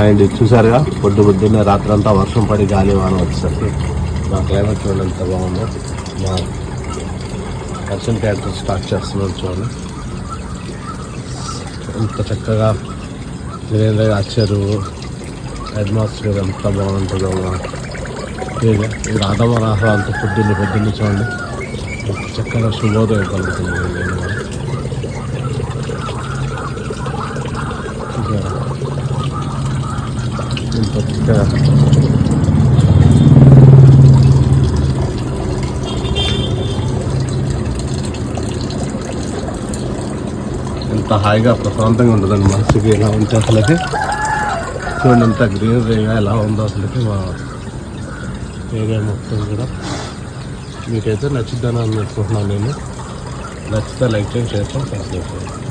And చూసారుగా పొద్దున్నే రాత్రంతా వర్షం పడి గాలి వాన వచ్చేసరికి మా క్లైమేట్ చూడండి ఎంత బాగుందో. మా పర్సన్ క్యారెక్టర్ స్టార్ట్ చేస్తున్నాడు చూడండి ఎంత చక్కగా గ్రీనరీగా చెరువు అట్మాస్ఫియర్ ఎంత బాగుంటుందో. ఈ రాధమరాహ అంత పొద్దున్నే చూడండి ఎంత చక్కగా శుభోదయం కలుగుతుంది. ఇంత చక్కగా ఎంత హాయిగా ప్రశాంతంగా ఉంటుందండి మనసుకి. ఎలా ఉంటే అసలుకి చూడండి ఎంత గ్రీనరీగా ఎలా ఉందో అసలుకి మా ఏరియా మొత్తం కూడా. మీకైతే నచ్చుద్దని అనుకుంటున్నాను నేను. నచ్చితే లైక్ చేయండి, షేర్ చేయండి, సబ్స్క్రైబ్ చేయండి.